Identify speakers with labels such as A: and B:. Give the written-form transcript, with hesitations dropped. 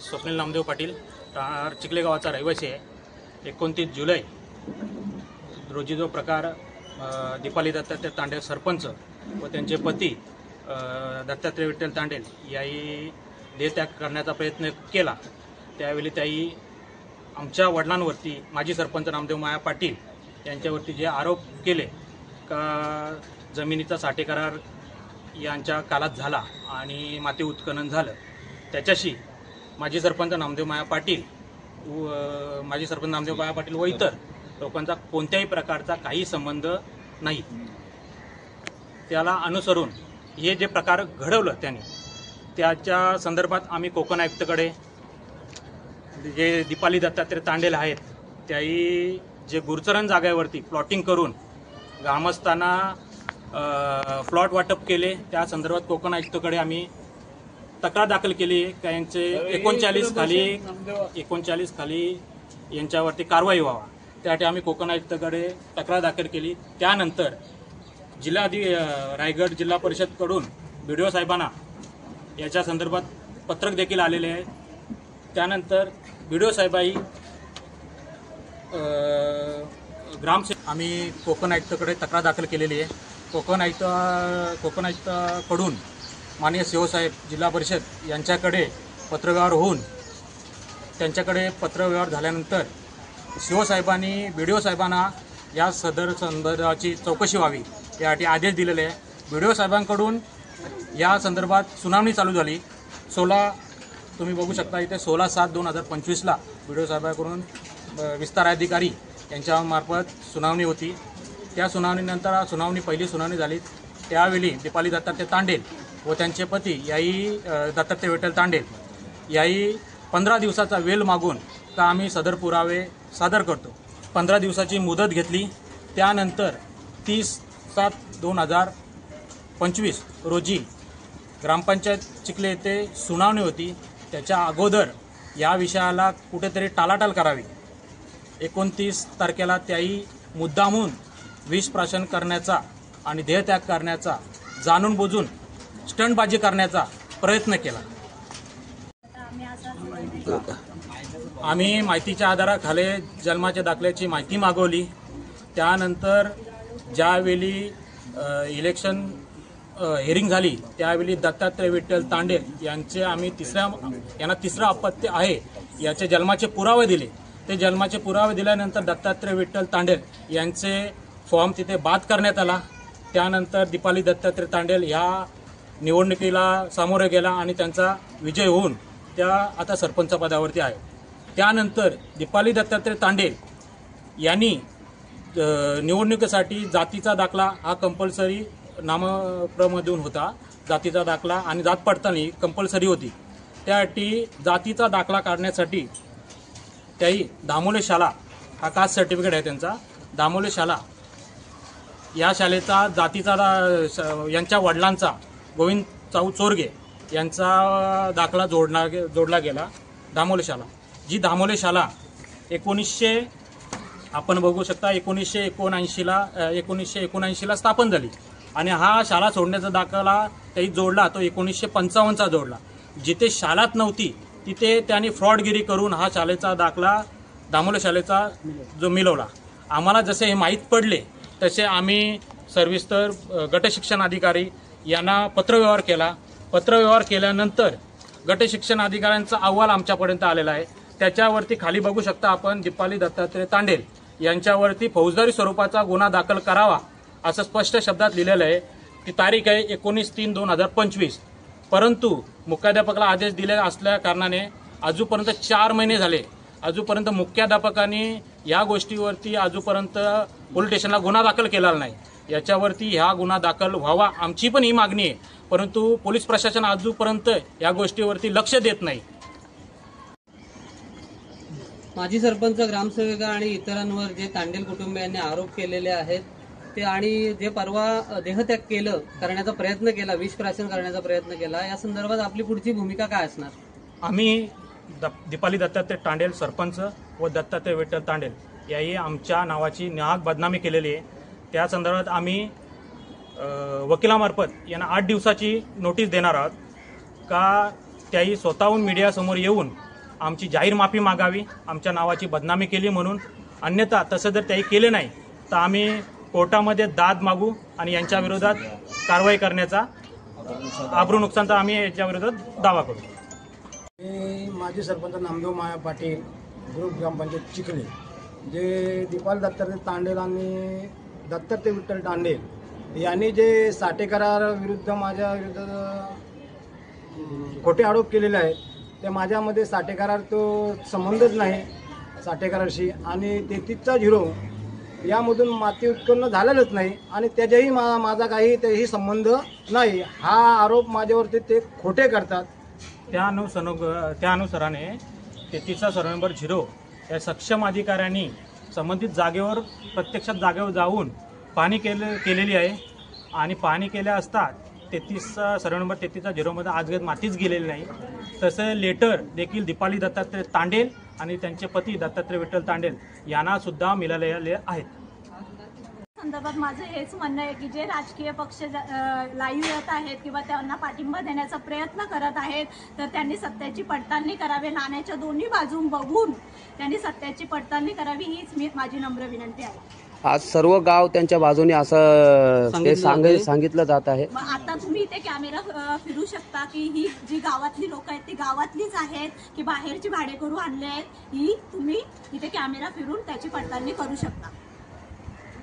A: स्वप्नील नामदेव पाटील राहणार चिखले गावाचा रहिवासी आहे. 29 जुलै रोजी जो प्रकार दीपाली दत्तात्रय तांडेल सरपंच व त्यांचे पती दत्तात्रय विठ्ठल तांडेल याही देहत्याग करण्याचा प्रयत्न केला, त्यावेळी त्याही आमच्या वडिलांवरती माजी सरपंच नामदेव माया पाटील यांच्यावरती जे आरोप केले का जमिनीचा साठे करार यांच्या काळात झाला आणि माती उत्खनन झालं, त्याच्याशी माजी सरपंच नामदेव माया पाटील व इतर लोकांचा कोणत्याही प्रकारचा काही संबंध नाही. त्याला अनुसरून हे जे प्रकार घडवलं त्याने, त्याच्या संदर्भात आम्ही कोकण आयुक्तकडे जे दीपाली दत्तात्रय तांडेल आहेत त्याही जे गुरचरण जागेवरती प्लॉटिंग करून ग्रामस्थांना प्लॉट वाटप केले, त्या संदर्भात कोकण आयुक्तकडे आम्ही तक्रार दाखल केली. यांचे 39 खाली यांच्यावरती कारवाई व्हावा त्यासाठी आम्ही कोकण आयुक्तकडे तक्रार दाखल केली. त्यानंतर रायगड जिल्हा परिषदकडून BDO साहेबांना याच्या संदर्भात पत्रक देखील आलेले आहे. त्यानंतर BDO साहेबाई आम्ही कोकण आयुक्तकडे तक्रार दाखल केलेली आहे. कोकण आयुक्ताकडून माननीय CO साहेब जिल्हा परिषद यांच्याकडे पत्रव्यवहार होऊन त्यांच्याकडे पत्रव्यवहार झाल्यानंतर CO साहेबांनी BDO साहेबांना या संदर्भाची चौकशी व्हावी यासाठी आदेश दिलेले आहे. BDO साहेबांकडून या संदर्भात सुनावणी चालू झाली. तुम्ही बघू शकता इथे 16/7/2025 BDO साहेबांकडून विस्तार अधिकारी यांच्यामार्फत सुनावणी होती. त्या सुनावणीनंतर पहिली सुनावणी झाली, त्यावेळी दीपाली दत्तात्रय तांडेल व त्यांचे पती याही दत्तात्रय विठ्ठल तांडेल याही 15 दिवसाचा वेळ मागून का आम्ही सदर पुरावे सादर करतो. 15 दिवसाची मुदत घेतली. त्यानंतर 30/7/2025 रोजी ग्रामपंचायत चिखले येथे सुनावणी होती. त्याच्या अगोदर या विषयाला कुठेतरी टाळाटाळ करावी. 29 तारखेला त्याही मुद्दामून विष प्राशन करण्याचा आणि देहत्याग करण्याचा, जाणून बुजून स्टंटबाजी करण्याचा प्रयत्न केला. आम्ही माहितीच्या आधाराखाली जन्माच्या दाखल्याची माहिती मागवली. त्यानंतर ज्यावेळी इलेक्शन हिअरिंग झाली त्यावेळी दत्तात्रय विठ्ठल तांडेल यांना तिसरा अपत्य आहे याचे जन्माचे पुरावे दिले. ते जन्माचे पुरावे दिल्यानंतर दत्तात्रय विठ्ठल तांडेल यांचे फॉर्म तिथे बाद करण्यात आला. त्यानंतर दीपाली दत्तात्रय तांडेल ह्या निवडणुकीला सामोरे गेला आणि त्यांचा विजय होऊन त्या आता सरपंच पदावरती आहे. त्यानंतर दीपाली दत्तात्रय तांडेल यांनी निवडणुकीसाठी जातीचा दाखला हा कंपल्सरी नामप्रमधून होता. जातीचा दाखला आणि जात पडताळणी कंपल्सरी होती. त्यासाठी जातीचा दाखला काढण्यासाठी त्याही दामोले शाळा हा कास्ट सर्टिफिकेट आहे त्यांचा, दामोले शाळा या शाळेचा जातीचा यांच्या वडिलांचा गोविंद चाऊ चोरगे यांचा दाखला जोडला गेला. दामोले शाळा, जी दामोले शाळा आपण बघू शकता 1979ला स्थापन झाली आणि हा शाळा सोडण्याचा दाखला त्याही जोडला तो 1955चा जोडला. जिथे शाळात नव्हती तिथे त्यांनी फ्रॉडगिरी करून हा शाळेचा दाखला दामोले शाळेचा जो मिळवला. आम्हाला जसे हे माहीत पडले तसे आम्ही सविस्तर गट शिक्षण अधिकारी यांना पत्रव्यवहार केला. पत्रव्यवहार केल्यानंतर गट शिक्षण अधिकाऱ्यांचा अहवाल आमच्यापर्यंत आलेला आहे. त्याच्यावरती खाली बघू शकता आपण दीपाली दत्तात्रय तांडेल यांच्यावरती फौजदारी स्वरूपाचा गुन्हा दाखल करावा असं स्पष्ट शब्दात लिहिलेलं आहे. ती तारीख आहे 19/3/2025. परंतु मुख्याध्यापकाला आदेश दिले असल्या कारणाने अजूनपर्यंत 4 महिने झाले, अजूनपर्यंत मुख्याध्यापकांनी या गोष्टीवरती अजूनपर्यंत पोलीस स्टेशनला गुन्हा दाखल केलेला नाही. याच्यावरती हा गुन्हा दाखल व्हावा आमची पण ही मागणी आहे, परंतु पोलीस प्रशासन अजूनपर्यंत या गोष्टीवरती लक्ष देत नाही.
B: माजी सरपंच, ग्रामसेविका आणि इतरांवर जे तांडेल कुटुंबियांनी आरोप केलेले आहेत ते आणि जे परवा देहत्याग करण्याचा प्रयत्न केला, विष प्राशन करण्याचा प्रयत्न केला, या संदर्भात आपली पुढची भूमिका काय असणार?
A: आम्ही दीपाली दत्तात्रय तांडेल सरपंच व दत्तात्रय विठ्ठल तांडेल याही आमच्या नावाची नाहक बदनामी केलेली आहे. त्या संदर्भात आम्ही वकिलामार्फत यांना 8 दिवसाची नोटीस देणार आहोत का त्याही स्वतःहून मीडियासमोर येऊन आमची जाहीर माफी मागावी, आमच्या नावाची बदनामी केली म्हणून. अन्यथा तसं जर त्यांनी केलं नाही तर आम्ही कोर्टामध्ये दाद मागू आणि यांच्या विरोधात कारवाई करण्याचा, आबरू नुकसानचा आम्ही याच्या विरोधात दावा करू.
C: मी माजी सरपंच नामदेव माया पाटील, ग्रुप ग्रामपंचायत चिखली, जे दीपाल दत्तात्रय तांडेल आणि दत्तात्रय विठ्ठल तांडेल यांनी जे साठे करार विरुद्ध माझ्या विरुद्ध खोटे आरोप केलेले आहेत, ते माझ्यामध्ये साठे करार तो संबंधच नाही साठे करारशी, आणि 33चा 0 यामधून माती उत्पन्न झालेलंच नाही आणि त्याच्याही माझा काही त्याही संबंध नाही. हा आरोप माझ्यावरती ते खोटे करतात.
A: त्या अनुसाराने 33चा सर्व नंबर 0 या सक्षम अधिकाऱ्यांनी संबंधित जागेवर प्रत्यक्षात जागेवर जाऊन पाहणी केलेली आहे आणि पाहणी केल्या असता 33चा सर्व नंबर 33चा 0मध्ये आजगत मातीच गेलेली नाही. तसं लेटर देखील दीपाली दत्तात्रय तांडेल आणि त्यांचे पती दत्तात्रय विठ्ठल तांडेल यांना सुद्धा मिळालेले आहेत.
D: संदर्भात माझं हेच म्हणणं आहे की जे राजकीय पक्ष लाईव्ह येत आहेत किंवा त्यांना पाठिंबा देण्याचा प्रयत्न करत आहेत, तर त्यांनी सत्याची पडताळणी करावी. नाण्याच्या दोन्ही बाजू बघून त्यांनी सत्याची पडताळणी करावी, हीच माझी नम्र विनंती आहे.
E: आज सर्व गाव त्यांच्या बाजूने असं सांगितलं जात आहे.
D: मग आता तुम्ही इथे कॅमेरा फिरू शकता की ही जी गावातली लोक आहेत ती गावातलीच आहेत की बाहेरची भाडेकरू आणले आहेत, ही तुम्ही इथे कॅमेरा फिरून त्याची पडताळणी करू शकता.